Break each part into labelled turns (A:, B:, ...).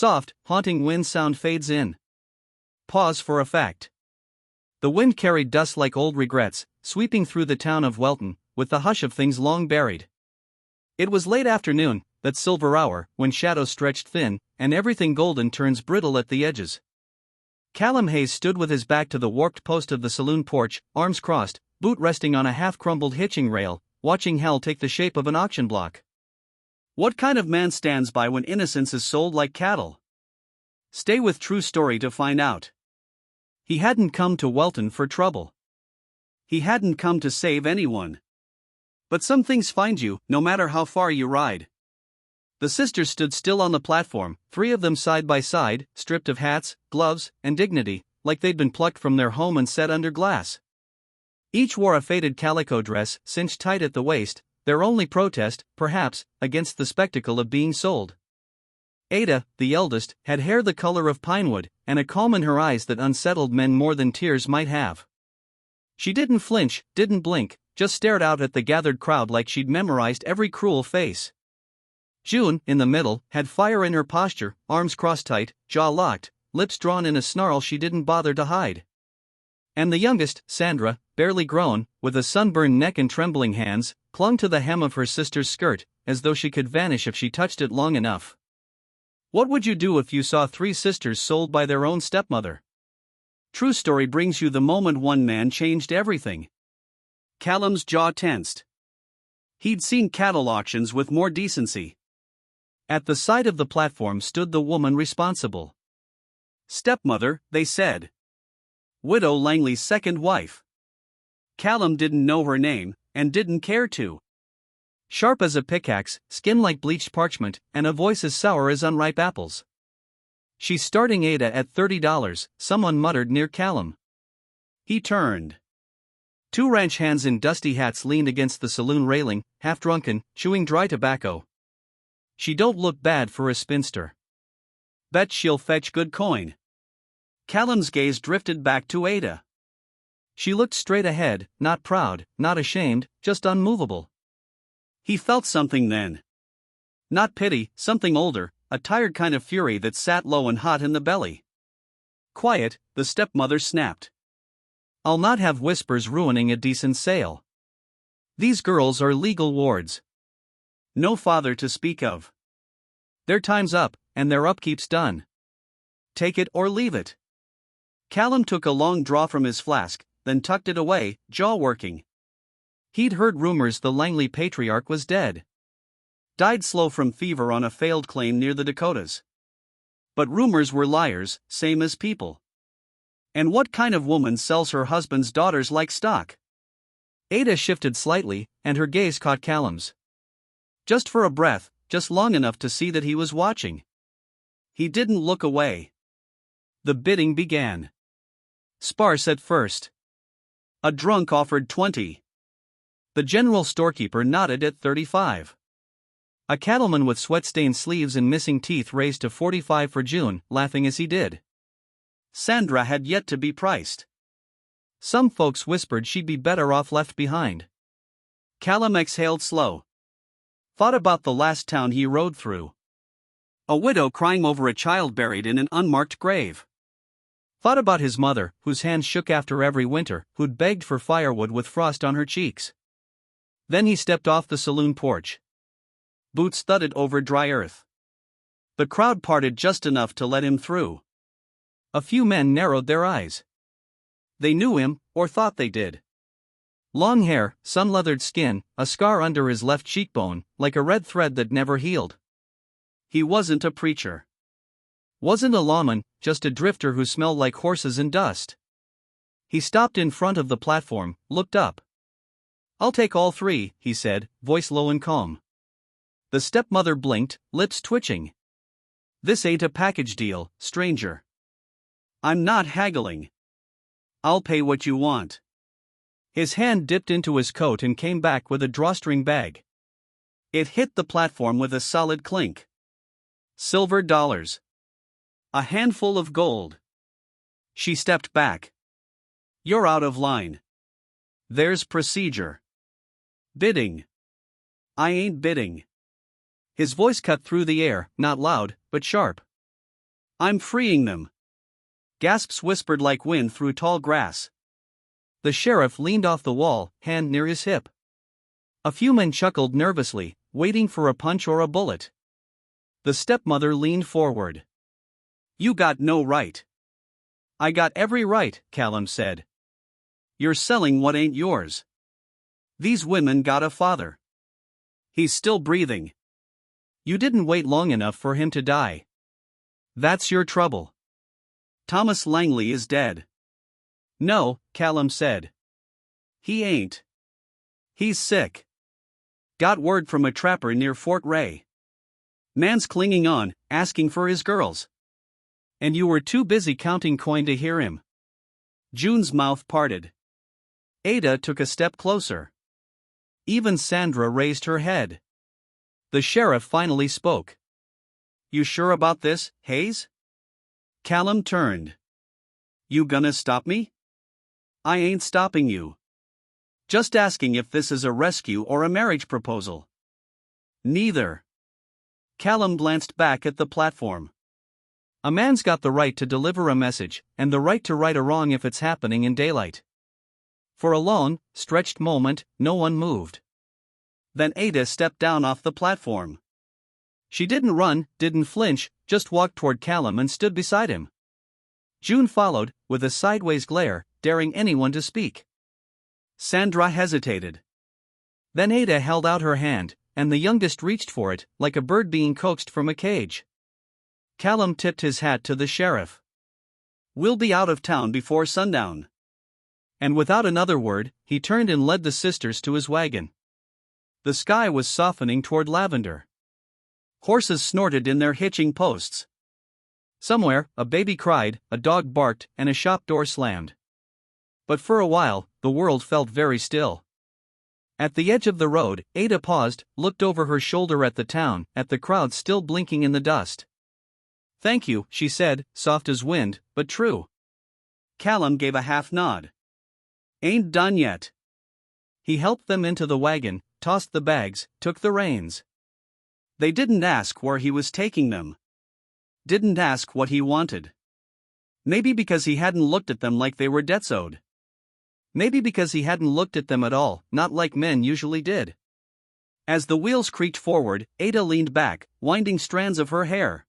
A: Soft, haunting wind sound fades in. Pause for effect. The wind carried dust like old regrets, sweeping through the town of Welton, with the hush of things long buried. It was late afternoon, that silver hour, when shadows stretched thin, and everything golden turns brittle at the edges. Callum Hayes stood with his back to the warped post of the saloon porch, arms crossed, boot resting on a half-crumbled hitching rail, watching hell take the shape of an auction block. What kind of man stands by when innocence is sold like cattle? Stay with True Story to find out. He hadn't come to Welton for trouble. He hadn't come to save anyone. But some things find you, no matter how far you ride. The sisters stood still on the platform, three of them side by side, stripped of hats, gloves, and dignity, like they'd been plucked from their home and set under glass. Each wore a faded calico dress, cinched tight at the waist, their only protest, perhaps, against the spectacle of being sold. Ada, the eldest, had hair the color of pinewood, and a calm in her eyes that unsettled men more than tears might have. She didn't flinch, didn't blink, just stared out at the gathered crowd like she'd memorized every cruel face. June, in the middle, had fire in her posture, arms crossed tight, jaw locked, lips drawn in a snarl she didn't bother to hide. And the youngest, Sandra, barely grown, with a sunburned neck and trembling hands, clung to the hem of her sister's skirt, as though she could vanish if she touched it long enough. What would you do if you saw three sisters sold by their own stepmother? True Story brings you the moment one man changed everything. Callum's jaw tensed. He'd seen cattle auctions with more decency. At the side of the platform stood the woman responsible. Stepmother, they said. Widow Langley's second wife. Callum didn't know her name, and didn't care to. Sharp as a pickaxe, skin like bleached parchment, and a voice as sour as unripe apples. She's starting Ada at $30, someone muttered near Callum. He turned. Two ranch hands in dusty hats leaned against the saloon railing, half drunken, chewing dry tobacco. She don't look bad for a spinster. Bet she'll fetch good coin. Callum's gaze drifted back to Ada. She looked straight ahead, not proud, not ashamed, just unmovable. He felt something then. Not pity, something older, a tired kind of fury that sat low and hot in the belly. Quiet, the stepmother snapped. I'll not have whispers ruining a decent sale. These girls are legal wards. No father to speak of. Their time's up, and their upkeep's done. Take it or leave it. Callum took a long draw from his flask, then tucked it away, jaw working. He'd heard rumors the Langley patriarch was dead. Died slow from fever on a failed claim near the Dakotas. But rumors were liars, same as people. And what kind of woman sells her husband's daughters like stock? Ada shifted slightly, and her gaze caught Callum's. Just for a breath, just long enough to see that he was watching. He didn't look away. The bidding began. Sparse at first. A drunk offered 20. The general storekeeper nodded at 35. A cattleman with sweat-stained sleeves and missing teeth raised to 45 for June, laughing as he did. Sandra had yet to be priced. Some folks whispered she'd be better off left behind. Callum exhaled slow. Thought about the last town he rode through. A widow crying over a child buried in an unmarked grave. Thought about his mother, whose hands shook after every winter, who'd begged for firewood with frost on her cheeks. Then he stepped off the saloon porch. Boots thudded over dry earth. The crowd parted just enough to let him through. A few men narrowed their eyes. They knew him, or thought they did. Long hair, sun-leathered skin, a scar under his left cheekbone, like a red thread that never healed. He wasn't a preacher. Wasn't a lawman, just a drifter who smelled like horses and dust. He stopped in front of the platform, looked up. I'll take all three, he said, voice low and calm. The stepmother blinked, lips twitching. This ain't a package deal, stranger. I'm not haggling. I'll pay what you want. His hand dipped into his coat and came back with a drawstring bag. It hit the platform with a solid clink. Silver dollars. A handful of gold. She stepped back. You're out of line. There's procedure. Bidding. I ain't bidding. His voice cut through the air, not loud, but sharp. I'm freeing them. Gasps whispered like wind through tall grass. The sheriff leaned off the wall, hand near his hip. A few men chuckled nervously, waiting for a punch or a bullet. The stepmother leaned forward. You got no right. I got every right, Callum said. You're selling what ain't yours. These women got a father. He's still breathing. You didn't wait long enough for him to die. That's your trouble. Thomas Langley is dead. No, Callum said. He ain't. He's sick. Got word from a trapper near Fort Ray. Man's clinging on, asking for his girls. And you were too busy counting coin to hear him. June's mouth parted. Ada took a step closer. Even Sandra raised her head. The sheriff finally spoke. You sure about this, Hayes? Callum turned. You gonna stop me? I ain't stopping you. Just asking if this is a rescue or a marriage proposal. Neither. Callum glanced back at the platform. A man's got the right to deliver a message, and the right to right a wrong if it's happening in daylight. For a long, stretched moment, no one moved. Then Ada stepped down off the platform. She didn't run, didn't flinch, just walked toward Callum and stood beside him. June followed, with a sideways glare, daring anyone to speak. Sandra hesitated. Then Ada held out her hand, and the youngest reached for it, like a bird being coaxed from a cage. Callum tipped his hat to the sheriff. We'll be out of town before sundown. And without another word, he turned and led the sisters to his wagon. The sky was softening toward lavender. Horses snorted in their hitching posts. Somewhere, a baby cried, a dog barked, and a shop door slammed. But for a while, the world felt very still. At the edge of the road, Ada paused, looked over her shoulder at the town, at the crowd still blinking in the dust. Thank you, she said, soft as wind, but true. Callum gave a half nod. Ain't done yet. He helped them into the wagon, tossed the bags, took the reins. They didn't ask where he was taking them. Didn't ask what he wanted. Maybe because he hadn't looked at them like they were debts owed. Maybe because he hadn't looked at them at all, not like men usually did. As the wheels creaked forward, Ada leaned back, winding strands of her hair.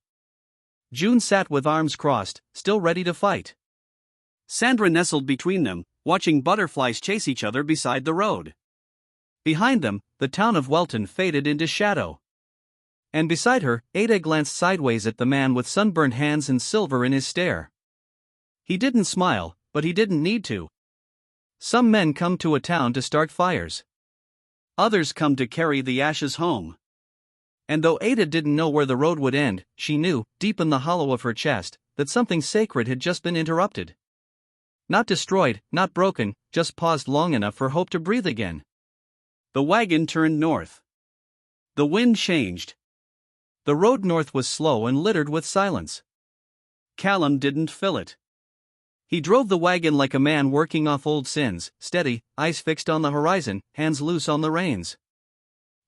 A: June sat with arms crossed, still ready to fight. Sandra nestled between them, watching butterflies chase each other beside the road. Behind them, the town of Welton faded into shadow. And beside her, Ada glanced sideways at the man with sunburned hands and silver in his stare. He didn't smile, but he didn't need to. Some men come to a town to start fires. Others come to carry the ashes home. And though Ada didn't know where the road would end, she knew, deep in the hollow of her chest, that something sacred had just been interrupted. Not destroyed, not broken, just paused long enough for hope to breathe again. The wagon turned north. The wind changed. The road north was slow and littered with silence. Callum didn't fill it. He drove the wagon like a man working off old sins, steady, eyes fixed on the horizon, hands loose on the reins.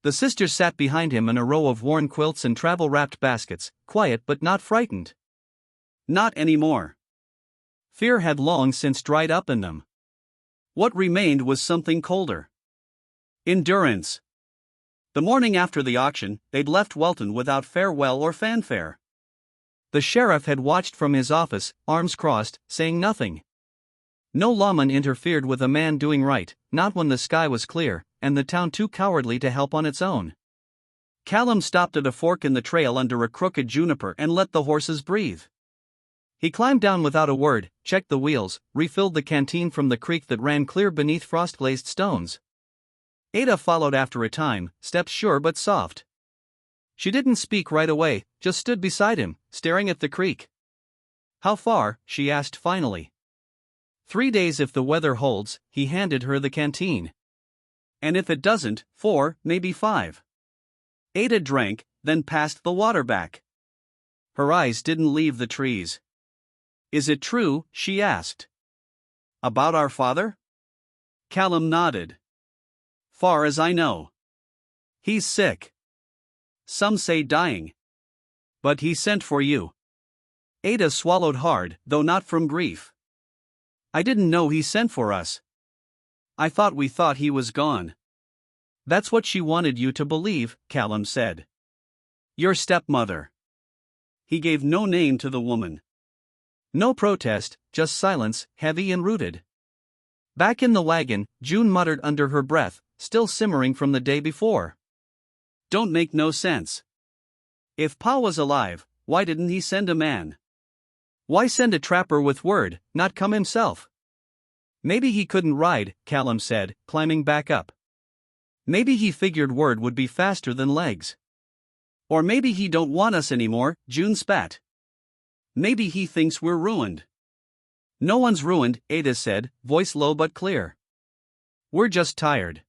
A: The sisters sat behind him in a row of worn quilts and travel-wrapped baskets, quiet but not frightened. Not anymore. Fear had long since dried up in them. What remained was something colder. Endurance. The morning after the auction, they'd left Welton without farewell or fanfare. The sheriff had watched from his office, arms crossed, saying nothing. No lawman interfered with a man doing right, not when the sky was clear, and the town too cowardly to help on its own. Callum stopped at a fork in the trail under a crooked juniper and let the horses breathe. He climbed down without a word, checked the wheels, refilled the canteen from the creek that ran clear beneath frost-glazed stones. Ada followed after a time, steps sure but soft. She didn't speak right away, just stood beside him, staring at the creek. How far? She asked finally. 3 days if the weather holds, he handed her the canteen. And if it doesn't, 4, maybe 5. Ada drank, then passed the water back. Her eyes didn't leave the trees. Is it true? She asked. About our father? Callum nodded. Far as I know. He's sick. Some say dying. But he sent for you. Ada swallowed hard, though not from grief. I didn't know he sent for us. I thought we thought he was gone. That's what she wanted you to believe, Callum said. Your stepmother. He gave no name to the woman. No protest, just silence, heavy and rooted. Back in the wagon, June muttered under her breath, still simmering from the day before. Don't make no sense. If Pa was alive, why didn't he send a man? Why send a trapper with word, not come himself? Maybe he couldn't ride, Callum said, climbing back up. Maybe he figured word would be faster than legs. Or maybe he don't want us anymore, June spat. Maybe he thinks we're ruined. No one's ruined, Ada said, voice low but clear. We're just tired.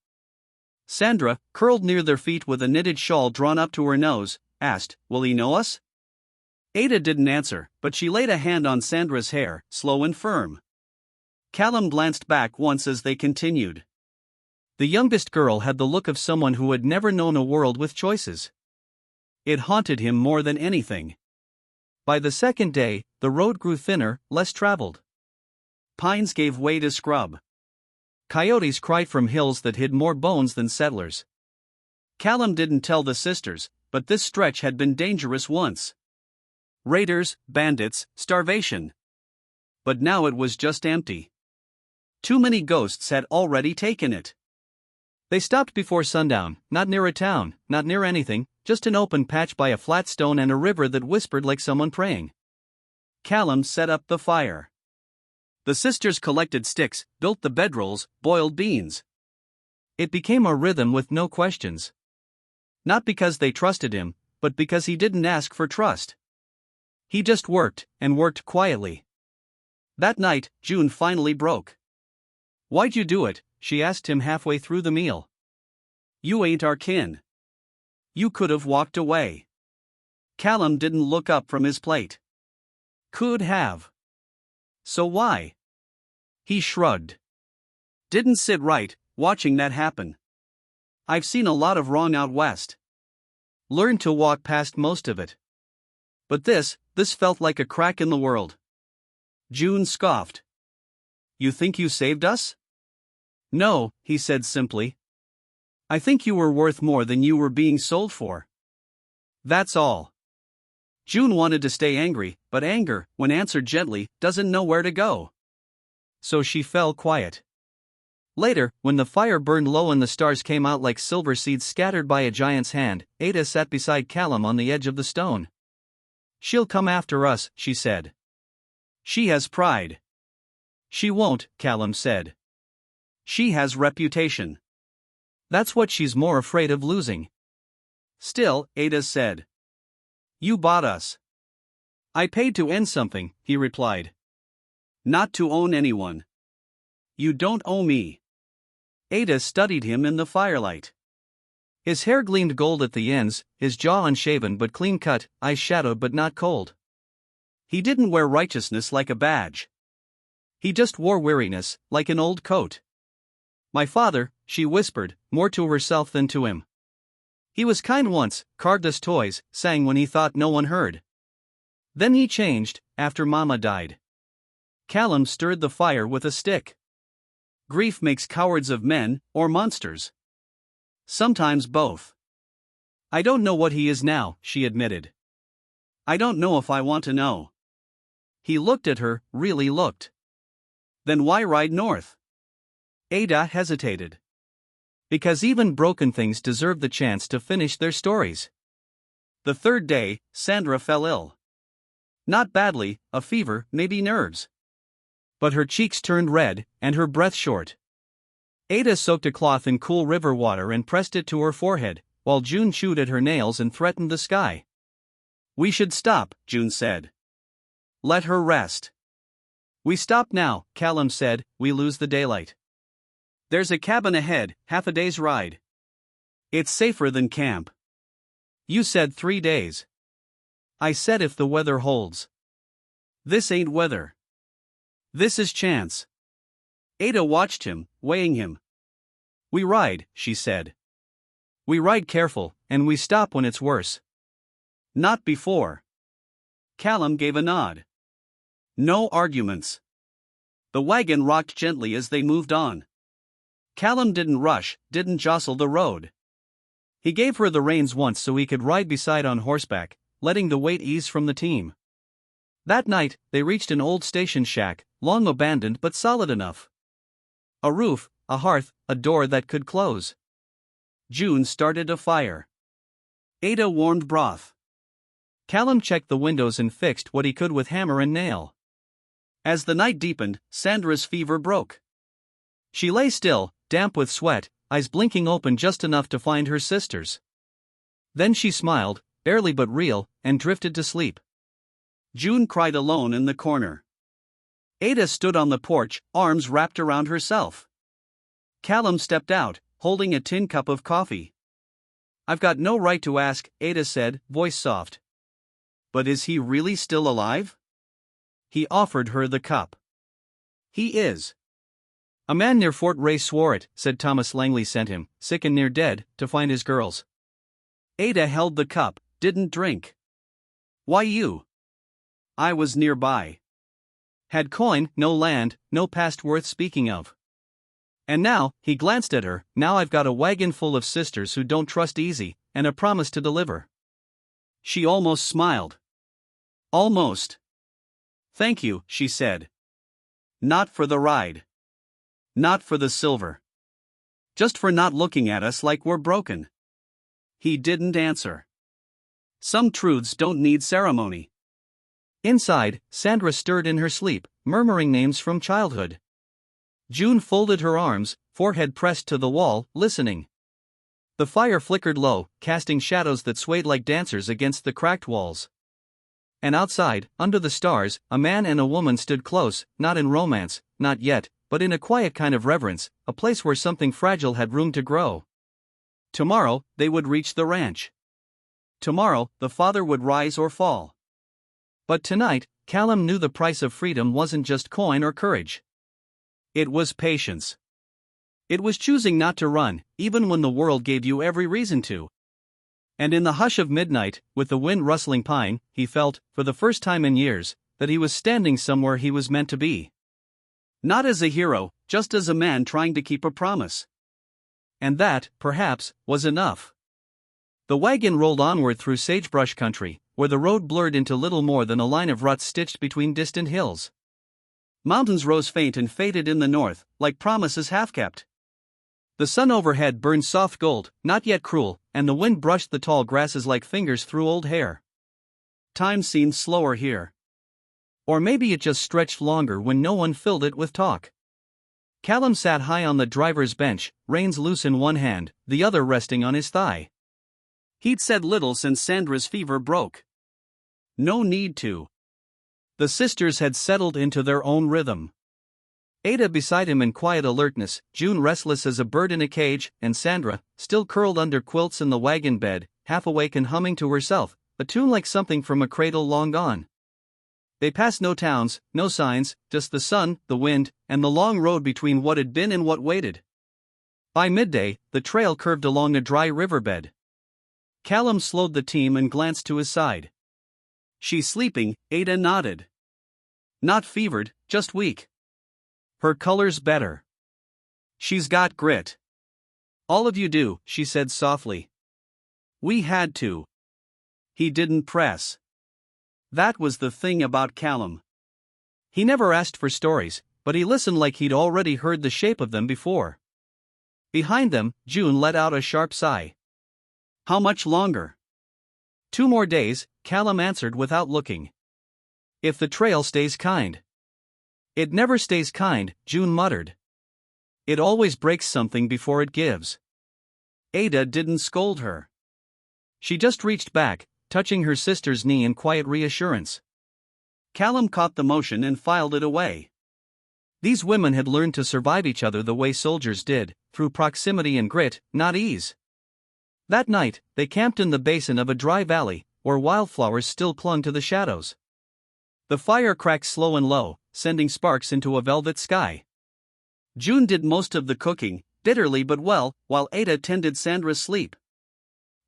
A: Sandra, curled near their feet with a knitted shawl drawn up to her nose, asked, will he know us? Ada didn't answer, but she laid a hand on Sandra's hair, slow and firm. Callum glanced back once as they continued. The youngest girl had the look of someone who had never known a world with choices. It haunted him more than anything. By the second day, the road grew thinner, less traveled. Pines gave way to scrub. Coyotes cried from hills that hid more bones than settlers. Callum didn't tell the sisters, but this stretch had been dangerous once. Raiders, bandits, starvation. But now it was just empty. Too many ghosts had already taken it. They stopped before sundown, not near a town, not near anything, just an open patch by a flat stone and a river that whispered like someone praying. Callum set up the fire. The sisters collected sticks, built the bedrolls, boiled beans. It became a rhythm with no questions. Not because they trusted him, but because he didn't ask for trust. He just worked, and worked quietly. That night, June finally broke. Why'd you do it? She asked him halfway through the meal. You ain't our kin. You could have walked away. Callum didn't look up from his plate. Could have. So why? He shrugged. Didn't sit right, watching that happen. I've seen a lot of wrong out west. Learned to walk past most of it. But this felt like a crack in the world. June scoffed. You think you saved us? No, he said simply. I think you were worth more than you were being sold for. That's all. June wanted to stay angry, but anger, when answered gently, doesn't know where to go. So she fell quiet. Later, when the fire burned low and the stars came out like silver seeds scattered by a giant's hand, Ada sat beside Callum on the edge of the stone. She'll come after us, she said. She has pride. She won't, Callum said. She has reputation. That's what she's more afraid of losing. Still, Ada said. You bought us. I paid to end something, he replied. Not to own anyone. You don't owe me. Ada studied him in the firelight. His hair gleamed gold at the ends, his jaw unshaven but clean-cut, eyes shadowed but not cold. He didn't wear righteousness like a badge. He just wore weariness, like an old coat. My father, she whispered, more to herself than to him. He was kind once, carved us toys, sang when he thought no one heard. Then he changed, after Mama died. Callum stirred the fire with a stick. Grief makes cowards of men, or monsters. Sometimes both. I don't know what he is now, she admitted. I don't know if I want to know. He looked at her, really looked. Then why ride north? Ada hesitated. Because even broken things deserve the chance to finish their stories. The third day, Sandra fell ill. Not badly, a fever, maybe nerves. But her cheeks turned red, and her breath short. Ada soaked a cloth in cool river water and pressed it to her forehead, while June chewed at her nails and threatened the sky. We should stop, June said. Let her rest. We stop now, Callum said, we lose the daylight. There's a cabin ahead, half a day's ride. It's safer than camp. You said 3 days. I said if the weather holds. This ain't weather. This is chance. Ada watched him, weighing him. We ride, she said. We ride careful, and we stop when it's worse. Not before. Callum gave a nod. No arguments. The wagon rocked gently as they moved on. Callum didn't rush, didn't jostle the road. He gave her the reins once so he could ride beside on horseback, letting the weight ease from the team. That night, they reached an old station shack, long abandoned but solid enough. A roof, a hearth, a door that could close. June started a fire. Ada warmed broth. Callum checked the windows and fixed what he could with hammer and nail. As the night deepened, Sandra's fever broke. She lay still, damp with sweat, eyes blinking open just enough to find her sisters. Then she smiled, barely but real, and drifted to sleep. June cried alone in the corner. Ada stood on the porch, arms wrapped around herself. Callum stepped out, holding a tin cup of coffee. "I've got no right to ask," Ada said, voice soft. "But is he really still alive?" He offered her the cup. "He is." "A man near Fort Ray swore it," said Thomas Langley sent him, sick and near dead, to find his girls. Ada held the cup, didn't drink. "Why you?" "I was nearby. Had coin, no land, no past worth speaking of. And now," he glanced at her, "now I've got a wagon full of sisters who don't trust easy, and a promise to deliver." She almost smiled. "Almost." "Thank you," she said. "Not for the ride. Not for the silver. Just for not looking at us like we're broken." He didn't answer. Some truths don't need ceremony. Inside, Sandra stirred in her sleep, murmuring names from childhood. June folded her arms, forehead pressed to the wall, listening. The fire flickered low, casting shadows that swayed like dancers against the cracked walls. And outside, under the stars, a man and a woman stood close, not in romance, not yet, but in a quiet kind of reverence, a place where something fragile had room to grow. Tomorrow, they would reach the ranch. Tomorrow, the father would rise or fall. But tonight, Callum knew the price of freedom wasn't just coin or courage. It was patience. It was choosing not to run, even when the world gave you every reason to. And in the hush of midnight, with the wind rustling pine, he felt, for the first time in years, that he was standing somewhere he was meant to be. Not as a hero, just as a man trying to keep a promise. And that, perhaps, was enough. The wagon rolled onward through sagebrush country, where the road blurred into little more than a line of ruts stitched between distant hills. Mountains rose faint and faded in the north, like promises half-kept. The sun overhead burned soft gold, not yet cruel, and the wind brushed the tall grasses like fingers through old hair. Time seemed slower here. Or maybe it just stretched longer when no one filled it with talk. Callum sat high on the driver's bench, reins loose in one hand, the other resting on his thigh. He'd said little since Sandra's fever broke. No need to. The sisters had settled into their own rhythm. Ada beside him in quiet alertness, June restless as a bird in a cage, and Sandra, still curled under quilts in the wagon bed, half awake and humming to herself, a tune like something from a cradle long gone. They passed no towns, no signs, just the sun, the wind, and the long road between what had been and what waited. By midday, the trail curved along a dry riverbed. Callum slowed the team and glanced to his side. "She's sleeping," Ada nodded. "Not fevered, just weak. Her color's better. She's got grit." "All of you do," she said softly. "We had to." He didn't press. That was the thing about Callum. He never asked for stories, but he listened like he'd already heard the shape of them before. Behind them, June let out a sharp sigh. "How much longer?" "2 more days," Callum answered without looking. "If the trail stays kind." "It never stays kind," June muttered. "It always breaks something before it gives." Ada didn't scold her. She just reached back, touching her sister's knee in quiet reassurance. Callum caught the motion and filed it away. These women had learned to survive each other the way soldiers did, through proximity and grit, not ease. That night, they camped in the basin of a dry valley, where wildflowers still clung to the shadows. The fire cracked slow and low, sending sparks into a velvet sky. June did most of the cooking, bitterly but well, while Ada tended Sandra's sleep.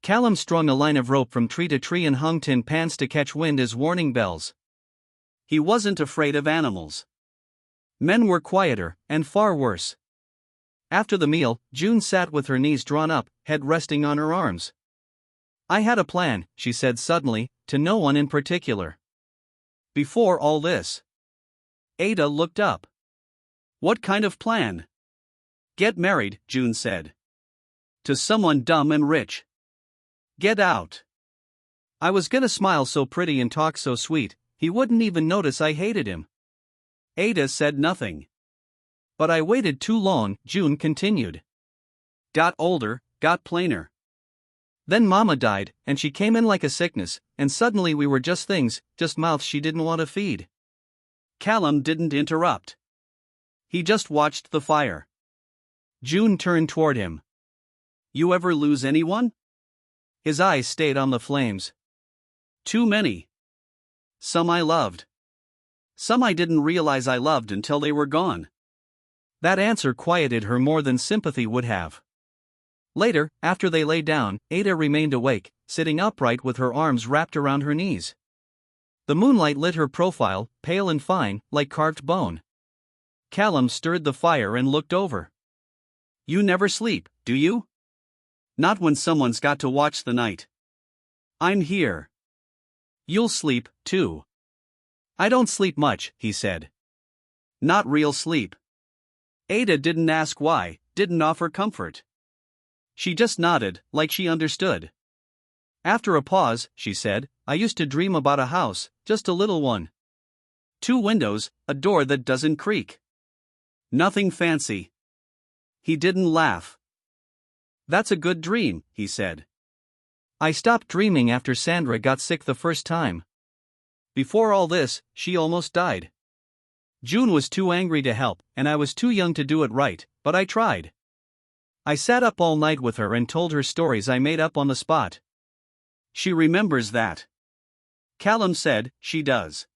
A: Callum strung a line of rope from tree to tree and hung tin pans to catch wind as warning bells. He wasn't afraid of animals. Men were quieter, and far worse. After the meal, June sat with her knees drawn up, head resting on her arms. "I had a plan," she said suddenly, to no one in particular. "Before all this." Ada looked up. "What kind of plan?" "Get married," June said. "To someone dumb and rich. Get out." I was gonna smile so pretty and talk so sweet, he wouldn't even notice I hated him. Ada said nothing. "But I waited too long," June continued. "Got older, got plainer. Then Mama died, and she came in like a sickness, and suddenly we were just things, just mouths she didn't want to feed." Callum didn't interrupt. He just watched the fire. June turned toward him. "You ever lose anyone?" His eyes stayed on the flames. "Too many. Some I loved. Some I didn't realize I loved until they were gone." That answer quieted her more than sympathy would have. Later, after they lay down, Ada remained awake, sitting upright with her arms wrapped around her knees. The moonlight lit her profile, pale and fine, like carved bone. Callum stirred the fire and looked over. "You never sleep, do you?" "Not when someone's got to watch the night." "I'm here." "You'll sleep, too." "I don't sleep much," he said. "Not real sleep." Ada didn't ask why, didn't offer comfort. She just nodded, like she understood. After a pause, she said, "I used to dream about a house, just a little one. 2 windows, a door that doesn't creak. Nothing fancy." He didn't laugh. "That's a good dream," he said. "I stopped dreaming after Sandra got sick the first time. Before all this, she almost died. June was too angry to help, and I was too young to do it right, but I tried. I sat up all night with her and told her stories I made up on the spot." She remembers that. Callum said, "She does."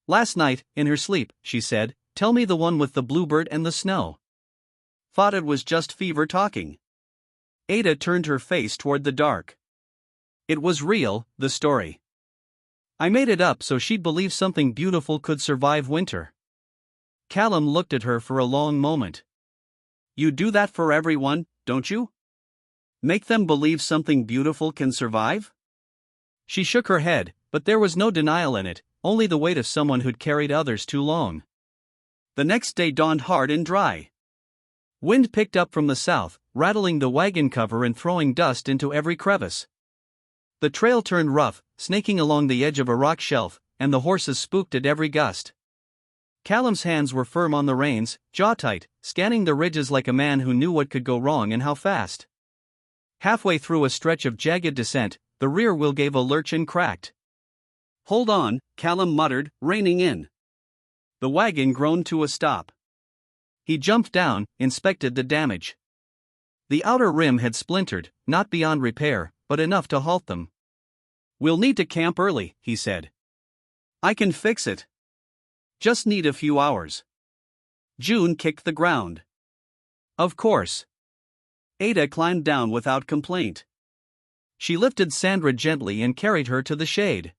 A: "Last night, in her sleep, she said, 'Tell me the one with the bluebird and the snow.' Thought it was just fever talking." Ada turned her face toward the dark. "It was real, the story. I made it up so she'd believe something beautiful could survive winter." Callum looked at her for a long moment. "You do that for everyone, don't you? Make them believe something beautiful can survive?" She shook her head, but there was no denial in it, only the weight of someone who'd carried others too long. The next day dawned hard and dry. Wind picked up from the south, rattling the wagon cover and throwing dust into every crevice. The trail turned rough, snaking along the edge of a rock shelf, and the horses spooked at every gust. Callum's hands were firm on the reins, jaw tight, scanning the ridges like a man who knew what could go wrong and how fast. Halfway through a stretch of jagged descent, the rear wheel gave a lurch and cracked. "Hold on," Callum muttered, reining in. The wagon groaned to a stop. He jumped down, inspected the damage. The outer rim had splintered, not beyond repair, but enough to halt them. "We'll need to camp early," he said. "I can fix it. Just need a few hours." June kicked the ground. "Of course." Ada climbed down without complaint. She lifted Sandra gently and carried her to the shade.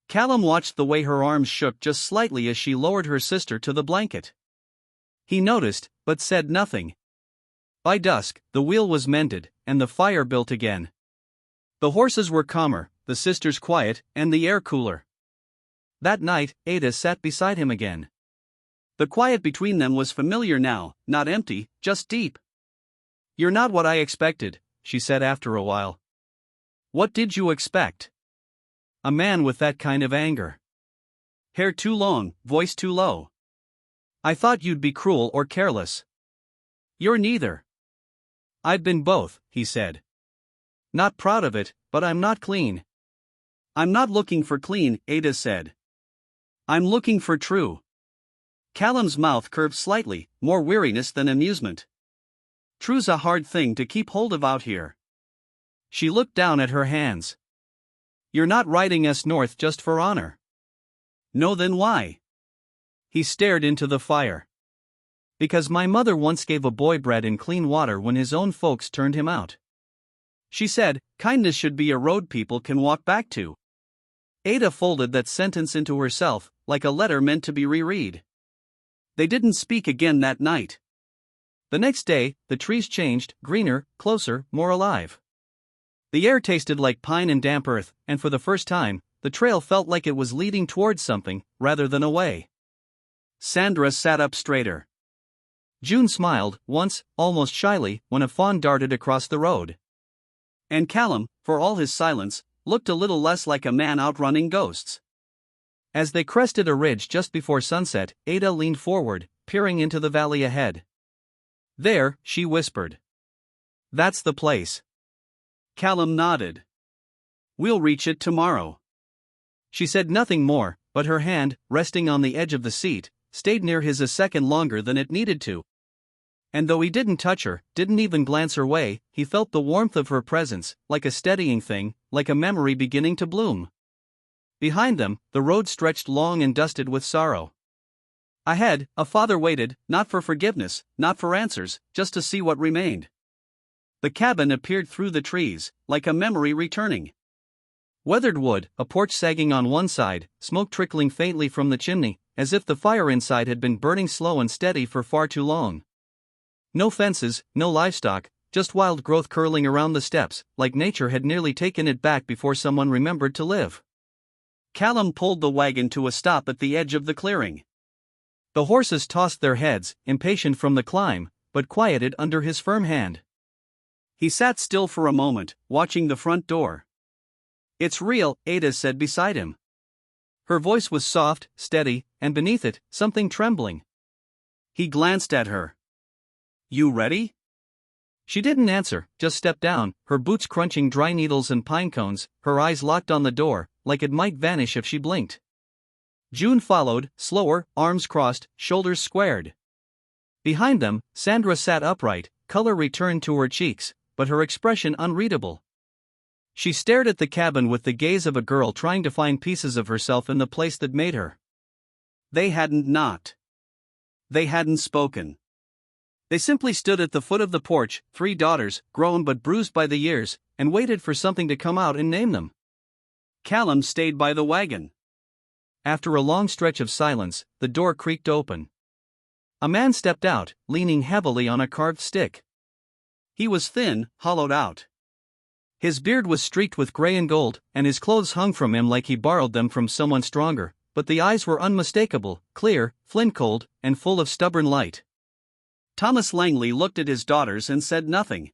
A: Callum watched the way her arms shook just slightly as she lowered her sister to the blanket. He noticed, but said nothing. By dusk, the wheel was mended, and the fire built again. The horses were calmer, the sisters quiet, and the air cooler. That night, Ada sat beside him again. The quiet between them was familiar now, not empty, just deep. "You're not what I expected," she said after a while. "What did you expect?" "A man with that kind of anger. Hair too long, voice too low. I thought you'd be cruel or careless." "You're neither." "I've been both," he said. "Not proud of it, but I'm not clean." "I'm not looking for clean," Ada said. "I'm looking for true." Callum's mouth curved slightly, more weariness than amusement. "True's a hard thing to keep hold of out here." She looked down at her hands. "You're not riding us north just for honor." "No, then why?" He stared into the fire. "Because my mother once gave a boy bread and clean water when his own folks turned him out." She said, kindness should be a road people can walk back to. Ada folded that sentence into herself, like a letter meant to be reread. They didn't speak again that night. The next day, the trees changed, greener, closer, more alive. The air tasted like pine and damp earth, and for the first time, the trail felt like it was leading towards something, rather than away. Sandra sat up straighter. June smiled, once, almost shyly, when a fawn darted across the road. And Callum, for all his silence, looked a little less like a man outrunning ghosts. As they crested a ridge just before sunset, Ada leaned forward, peering into the valley ahead. There, she whispered. That's the place. Callum nodded. We'll reach it tomorrow. She said nothing more, but her hand, resting on the edge of the seat, stayed near his a second longer than it needed to. And though he didn't touch her, didn't even glance her way, he felt the warmth of her presence, like a steadying thing, like a memory beginning to bloom. Behind them, the road stretched long and dusted with sorrow. Ahead, a father waited, not for forgiveness, not for answers, just to see what remained. The cabin appeared through the trees, like a memory returning. Weathered wood, a porch sagging on one side, smoke trickling faintly from the chimney, as if the fire inside had been burning slow and steady for far too long. No fences, no livestock, just wild growth curling around the steps, like nature had nearly taken it back before someone remembered to live. Callum pulled the wagon to a stop at the edge of the clearing. The horses tossed their heads, impatient from the climb, but quieted under his firm hand. He sat still for a moment, watching the front door. It's real, Ada said beside him. Her voice was soft, steady, and beneath it, something trembling. He glanced at her. You ready? She didn't answer, just stepped down, her boots crunching dry needles and pine cones, her eyes locked on the door, like it might vanish if she blinked. June followed, slower, arms crossed, shoulders squared. Behind them, Sandra sat upright, color returned to her cheeks, but her expression unreadable. She stared at the cabin with the gaze of a girl trying to find pieces of herself in the place that made her. They hadn't knocked. They hadn't spoken. They simply stood at the foot of the porch, three daughters, grown but bruised by the years, and waited for something to come out and name them. Callum stayed by the wagon. After a long stretch of silence, the door creaked open. A man stepped out, leaning heavily on a carved stick. He was thin, hollowed out. His beard was streaked with gray and gold, and his clothes hung from him like he borrowed them from someone stronger, but the eyes were unmistakable, clear, flint-cold, and full of stubborn light. Thomas Langley looked at his daughters and said nothing.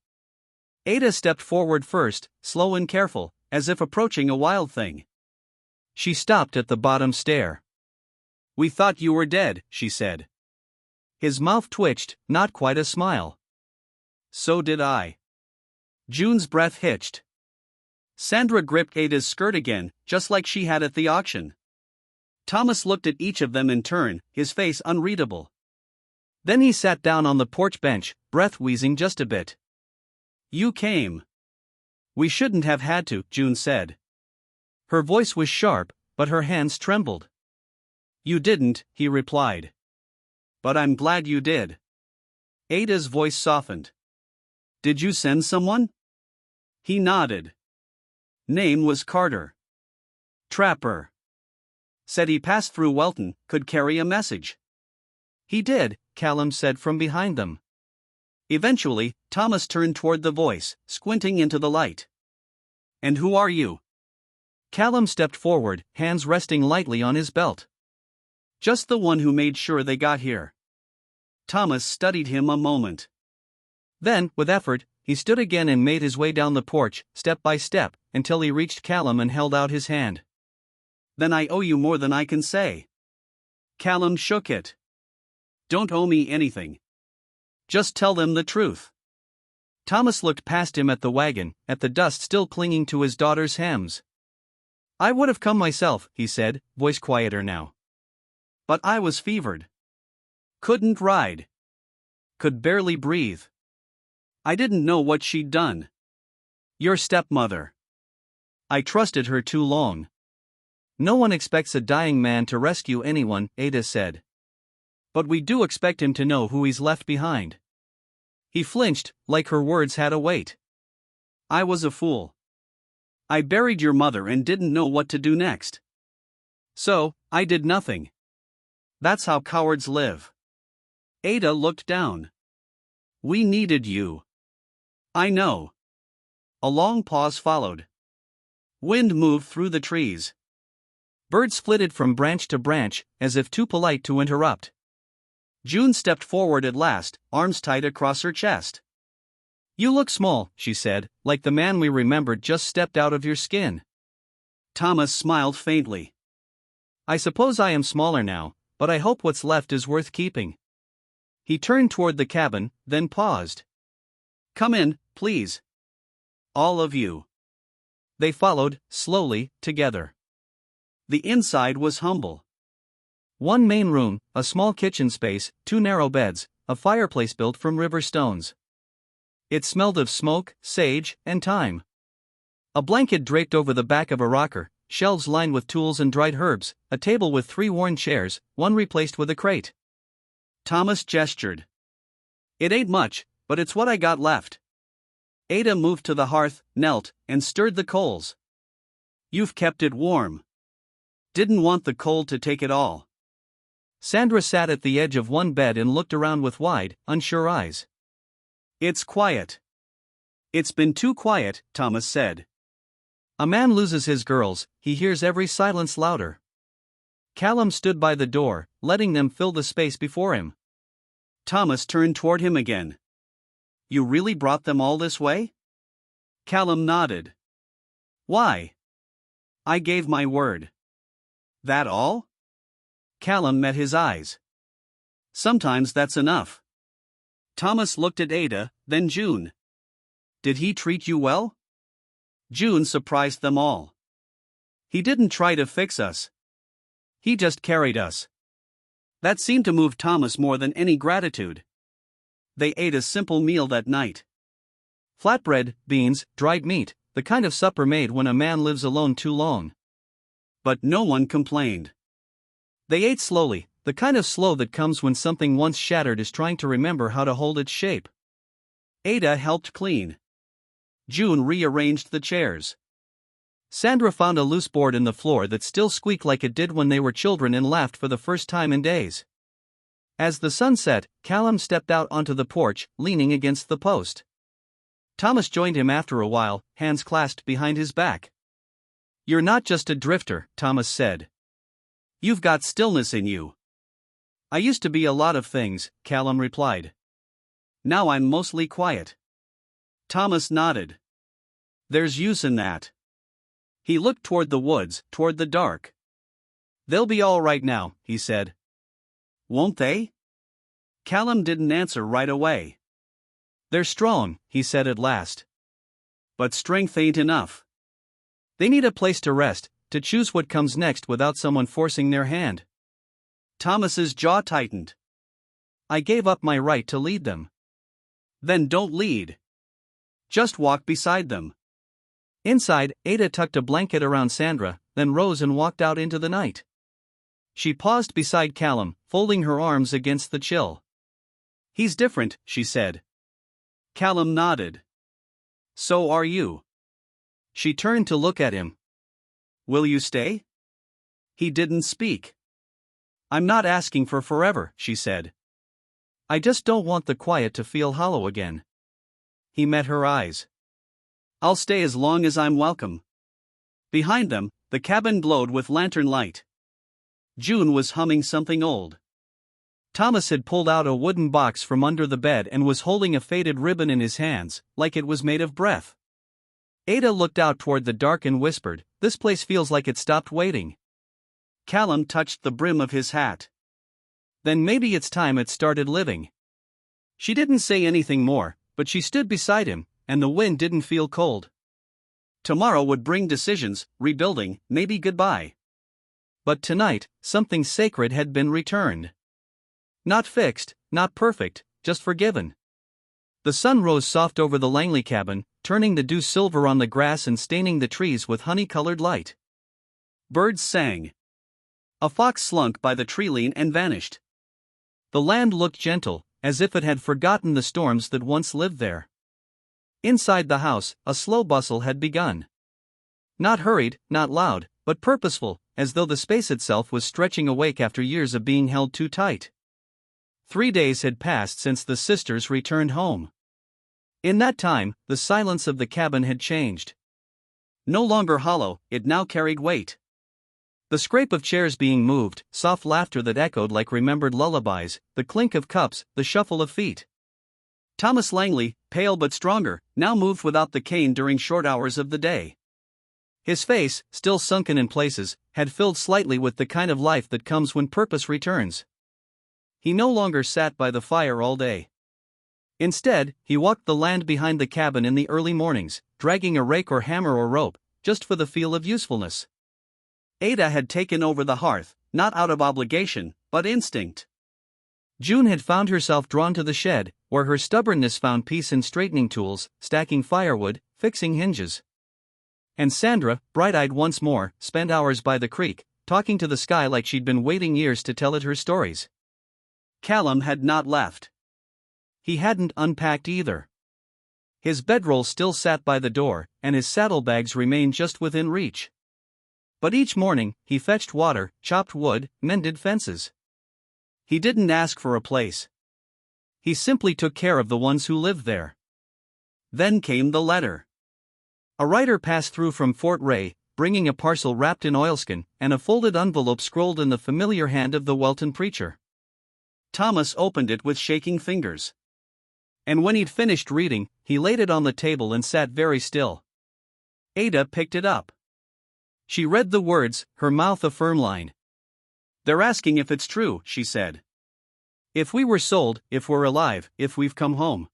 A: Ada stepped forward first, slow and careful, as if approaching a wild thing. She stopped at the bottom stair. We thought you were dead, she said. His mouth twitched, not quite a smile. So did I. June's breath hitched. Sandra gripped Ada's skirt again, just like she had at the auction. Thomas looked at each of them in turn, his face unreadable. Then he sat down on the porch bench, breath wheezing just a bit. You came. We shouldn't have had to, June said. Her voice was sharp, but her hands trembled. You didn't, he replied. But I'm glad you did. Ada's voice softened. Did you send someone? He nodded. Name was Carter. Trapper. Said he passed through Welton, could carry a message. He did, Callum said from behind them. Eventually, Thomas turned toward the voice, squinting into the light. And who are you? Callum stepped forward, hands resting lightly on his belt. Just the one who made sure they got here. Thomas studied him a moment. Then, with effort, he stood again and made his way down the porch, step by step, until he reached Callum and held out his hand. Then I owe you more than I can say. Callum shook it. Don't owe me anything. Just tell them the truth. Thomas looked past him at the wagon, at the dust still clinging to his daughter's hems. I would have come myself, he said, voice quieter now. But I was fevered. Couldn't ride. Could barely breathe. I didn't know what she'd done. Your stepmother. I trusted her too long. No one expects a dying man to rescue anyone, Ada said. But we do expect him to know who he's left behind. He flinched, like her words had a weight.
B: I was a fool. I buried your mother and didn't know what to do next. So, I did nothing. That's how cowards live. Ada looked down. We needed you. I know. A long pause followed. Wind moved through the trees.
A: Birds flitted from branch to branch, as if too polite to interrupt.
B: June stepped forward at last, arms tight across her chest.
A: You look small, she said, like the man we remembered just stepped out of your skin.
B: Thomas smiled faintly.
A: I suppose I am smaller now, but I hope what's left is worth keeping. He turned toward the cabin, then paused.
B: Come in, please. All of you.
A: They followed, slowly, together.
B: The inside was humble.
A: One main room, a small kitchen space, 2 narrow beds, a fireplace built from river stones. It smelled of smoke, sage, and thyme. A blanket draped over the back of a rocker, shelves lined with tools and dried herbs, a table with 3 worn chairs, one replaced with a crate.
B: Thomas gestured. It ain't much, but it's what I got left. Ada moved to the hearth, knelt, and stirred the coals. You've kept it warm. Didn't want the cold to take it all.
A: Sandra sat at the edge of one bed and looked around with wide, unsure eyes.
B: It's quiet. It's been too quiet, Thomas said.
A: A man loses his girls, he hears every silence louder. Callum stood by the door, letting them fill the space before him.
B: Thomas turned toward him again. You really brought them all this way? Callum nodded. Why? I gave my word. That all? Callum met his eyes. Sometimes that's enough. Thomas looked at Ada, then June. Did he treat you well? June surprised them all. He didn't try to fix us. He just carried us. That seemed to move Thomas more than any gratitude. They ate a simple meal that night.
A: Flatbread, beans, dried meat, the kind of supper made when a man lives alone too long.
B: But no one complained.
A: They ate slowly, the kind of slow that comes when something once shattered is trying to remember how to hold its shape.
B: Ada helped clean. June rearranged the chairs.
A: Sandra found a loose board in the floor that still squeaked like it did when they were children and laughed for the first time in days. As the sun set, Callum stepped out onto the porch, leaning against the post. Thomas joined him after a while, hands clasped behind his back. You're not just a drifter, Thomas said. You've got stillness in you. I used to be a lot of things, Callum replied. Now I'm mostly quiet. Thomas nodded. There's use in that. He looked toward the woods, toward the dark. They'll be all right now, he said. Won't they? Callum didn't answer right away. They're strong, he said at last. But strength ain't enough. They need a place to rest, to choose what comes next without someone forcing their hand. Thomas's jaw tightened. I gave up my right to lead them. Then don't lead. Just walk beside them. Inside, Ada tucked a blanket around Sandra, then rose and walked out into the night. She paused beside Callum, folding her arms against the chill. He's different, she said. Callum nodded. So are you. She turned to look at him. Will you stay? He didn't speak. I'm not asking for forever, she said. I just don't want the quiet to feel hollow again. He met her eyes. I'll stay as long as I'm welcome. Behind them, the cabin glowed with lantern light. June was humming something old. Thomas had pulled out a wooden box from under the bed and was holding a faded ribbon in his hands, like it was made of breath. Ada looked out toward the dark and whispered, "This place feels like it stopped waiting." Callum touched the brim of his hat. Then maybe it's time it started living. She didn't say anything more, but she stood beside him, and the wind didn't feel cold. Tomorrow would bring decisions, rebuilding, maybe goodbye. But tonight, something sacred had been returned. Not fixed, not perfect, just forgiven. The sun rose soft over the Langley cabin, turning the dew silver on the grass and staining the trees with honey-colored light. Birds sang. A fox slunk by the tree-line and vanished. The land looked gentle, as if it had forgotten the storms that once lived there. Inside the house, a slow bustle had begun. Not hurried, not loud, but purposeful, as though the space itself was stretching awake after years of being held too tight. 3 days had passed since the sisters returned home. In that time, the silence of the cabin had changed. No longer hollow, it now carried weight. The scrape of chairs being moved, soft laughter that echoed like remembered lullabies, the clink of cups, the shuffle of feet. Thomas Langley, pale but stronger, now moved without the cane during short hours of the day. His face, still sunken in places, had filled slightly with the kind of life that comes when purpose returns. He no longer sat by the fire all day. Instead, he walked the land behind the cabin in the early mornings, dragging a rake or hammer or rope, just for the feel of usefulness. Ada had taken over the hearth, not out of obligation, but instinct. June had found herself drawn to the shed, where her stubbornness found peace in straightening tools, stacking firewood, fixing hinges. And Sandra, bright-eyed once more, spent hours by the creek, talking to the sky like she'd been waiting years to tell it her stories. Callum had not left. He hadn't unpacked either. His bedroll still sat by the door, and his saddlebags remained just within reach. But each morning, he fetched water, chopped wood, mended fences. He didn't ask for a place. He simply took care of the ones who lived there. Then came the letter. A writer passed through from Fort Ray, bringing a parcel wrapped in oilskin, and a folded envelope scrolled in the familiar hand of the Welton preacher. Thomas opened it with shaking fingers. And when he'd finished reading, he laid it on the table and sat very still. Ada picked it up. She read the words, her mouth a firm line. "They're asking if it's true," she said. "If we were sold, if we're alive, if we've come home."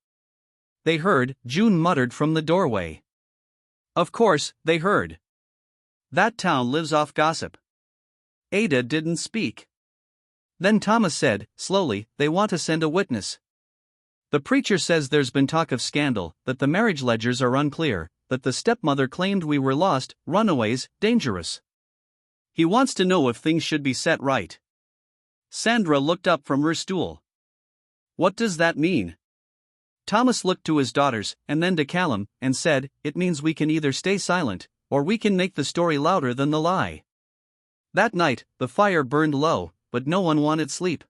A: They heard, June muttered from the doorway. Of course, they heard. That town lives off gossip. Ada didn't speak. Then Thomas said, slowly, "They want to send a witness. The preacher says there's been talk of scandal, that the marriage ledgers are unclear, that the stepmother claimed we were lost, runaways, dangerous. He wants to know if things should be set right." Sandra looked up from her stool. "What does that mean?" Thomas looked to his daughters, and then to Callum, and said, "It means we can either stay silent, or we can make the story louder than the lie." That night, the fire burned low, but no one wanted sleep.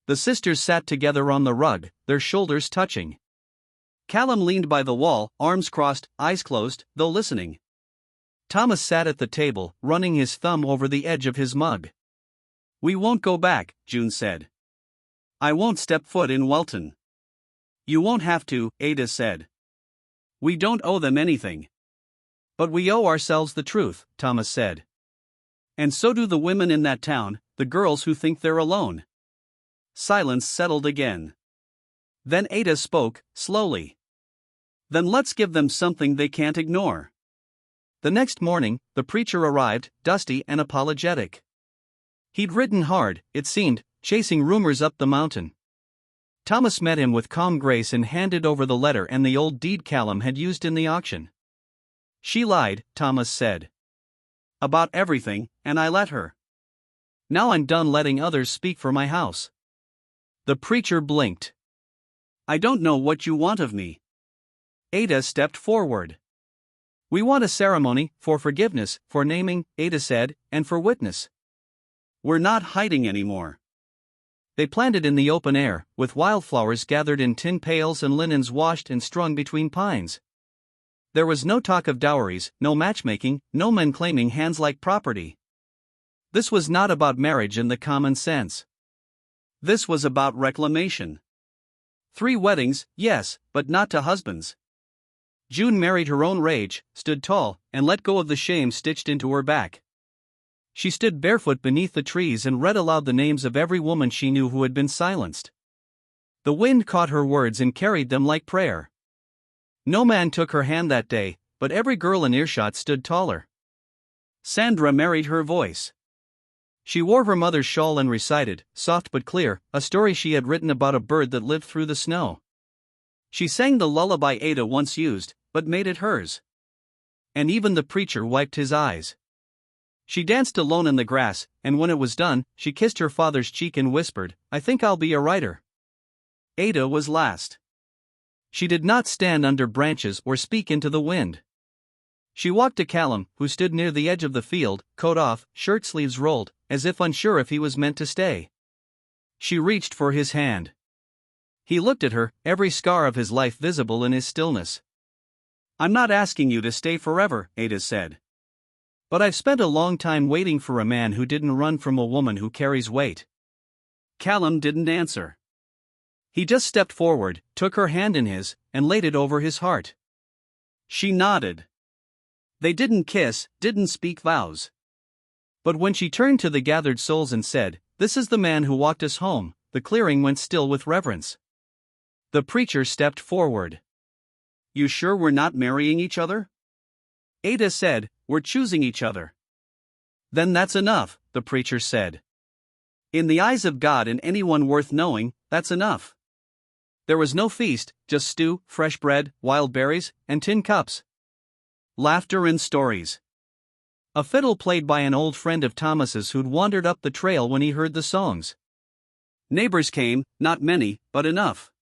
A: The sisters sat together on the rug, their shoulders touching. Callum leaned by the wall, arms crossed, eyes closed, though listening. Thomas sat at the table, running his thumb over the edge of his mug. "We won't go back," June said. "I won't step foot in Welton." "You won't have to," Ada said. "We don't owe them anything." "But we owe ourselves the truth," Thomas said. "And so do the women in that town, the girls who think they're alone." Silence settled again. Then Ada spoke, slowly. "Then let's give them something they can't ignore." The next morning, the preacher arrived, dusty and apologetic. He'd ridden hard, it seemed, chasing rumors up the mountain. Thomas met him with calm grace and handed over the letter and the old deed Callum had used in the auction. "She lied," Thomas said. "About everything, and I let her. Now I'm done letting others speak for my house." The preacher blinked. "I don't know what you want of me." Ada stepped forward. "We want a ceremony, for forgiveness, for naming," Ada said, "and for witness. We're not hiding anymore." They planned it in the open air, with wildflowers gathered in tin pails and linens washed and strung between pines. There was no talk of dowries, no matchmaking, no men claiming hands like property. This was not about marriage in the common sense. This was about reclamation. 3 weddings, yes, but not to husbands. June married her own rage, stood tall, and let go of the shame stitched into her back. She stood barefoot beneath the trees and read aloud the names of every woman she knew who had been silenced. The wind caught her words and carried them like prayer. No man took her hand that day, but every girl in earshot stood taller. Sandra married her voice. She wore her mother's shawl and recited, soft but clear, a story she had written about a bird that lived through the snow. She sang the lullaby Ada once used, but made it hers. And even the preacher wiped his eyes. She danced alone in the grass, and when it was done, she kissed her father's cheek and whispered, "I think I'll be a writer." Ada was last. She did not stand under branches or speak into the wind. She walked to Callum, who stood near the edge of the field, coat off, shirt sleeves rolled, as if unsure if he was meant to stay. She reached for his hand. He looked at her, every scar of his life visible in his stillness. "I'm not asking you to stay forever," Ada said. "But I've spent a long time waiting for a man who didn't run from a woman who carries weight." Callum didn't answer. He just stepped forward, took her hand in his, and laid it over his heart. She nodded. They didn't kiss, didn't speak vows. But when she turned to the gathered souls and said, "This is the man who walked us home," the clearing went still with reverence. The preacher stepped forward. "You sure we're not marrying each other?" Ada said, "We're choosing each other." "Then that's enough," the preacher said. "In the eyes of God and anyone worth knowing, that's enough." There was no feast, just stew, fresh bread, wild berries, and tin cups. Laughter and stories. A fiddle played by an old friend of Thomas's who'd wandered up the trail when he heard the songs. Neighbors came, not many, but enough.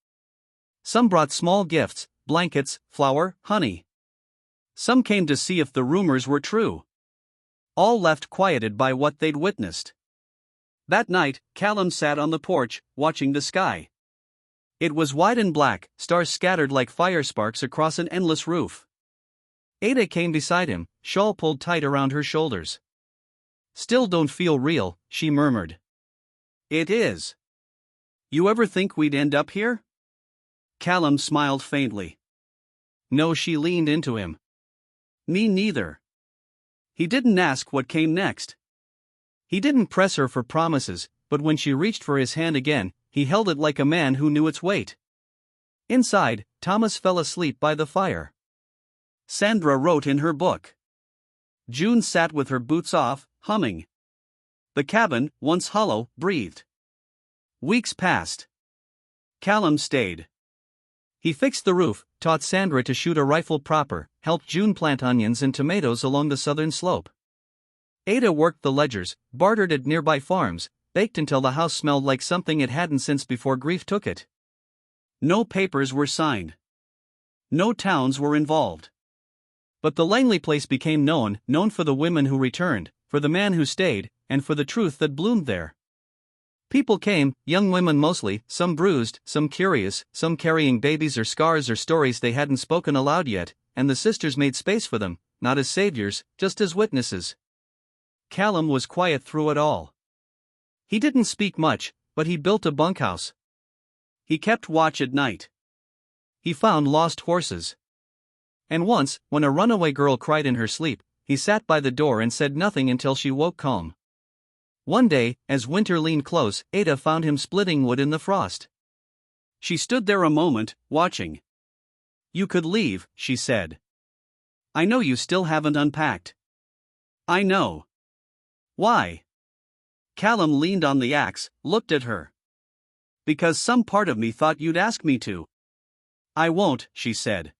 A: Some brought small gifts, blankets, flour, honey. Some came to see if the rumors were true. All left quieted by what they'd witnessed. That night, Callum sat on the porch, watching the sky. It was wide and black, stars scattered like fire sparks across an endless roof. Ada came beside him, shawl pulled tight around her shoulders. "Still don't feel real," she murmured. "It is. You ever think we'd end up here?" Callum smiled faintly. "No," she leaned into him. "Me neither." He didn't ask what came next. He didn't press her for promises, but when she reached for his hand again, he held it like a man who knew its weight. Inside, Thomas fell asleep by the fire. Sandra wrote in her book. June sat with her boots off, humming. The cabin, once hollow, breathed. Weeks passed. Callum stayed. He fixed the roof, taught Sandra to shoot a rifle proper, helped June plant onions and tomatoes along the southern slope. Ada worked the ledgers, bartered at nearby farms, baked until the house smelled like something it hadn't since before grief took it. No papers were signed. No towns were involved. But the Langley place became known for the women who returned, for the man who stayed, and for the truth that bloomed there. People came, young women mostly, some bruised, some curious, some carrying babies or scars or stories they hadn't spoken aloud yet, and the sisters made space for them, not as saviors, just as witnesses. Callum was quiet through it all. He didn't speak much, but he built a bunkhouse. He kept watch at night. He found lost horses. And once, when a runaway girl cried in her sleep, he sat by the door and said nothing until she woke calm. One day, as winter leaned close, Ada found him splitting wood in the frost. She stood there a moment, watching. "You could leave," she said. "I know you still haven't unpacked." "I know." "Why?" Callum leaned on the axe, looked at her. "Because some part of me thought you'd ask me to." "I won't," she said.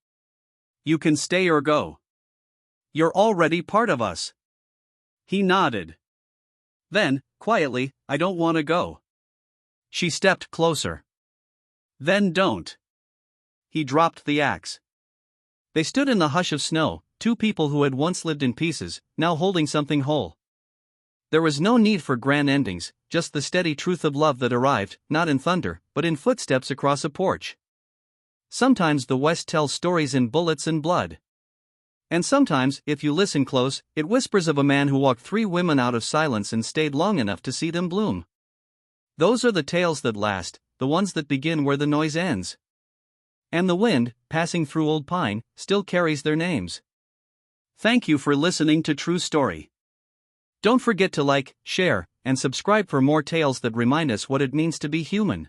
A: "You can stay or go. You're already part of us." He nodded. Then, quietly, "I don't want to go." She stepped closer. "Then don't." He dropped the axe. They stood in the hush of snow, two people who had once lived in pieces, now holding something whole. There was no need for grand endings, just the steady truth of love that arrived, not in thunder, but in footsteps across a porch. Sometimes the West tells stories in bullets and blood. And sometimes, if you listen close, it whispers of a man who walked 3 women out of silence and stayed long enough to see them bloom. Those are the tales that last, the ones that begin where the noise ends. And the wind, passing through old pine, still carries their names. Thank you for listening to True Story. Don't forget to like, share, and subscribe for more tales that remind us what it means to be human.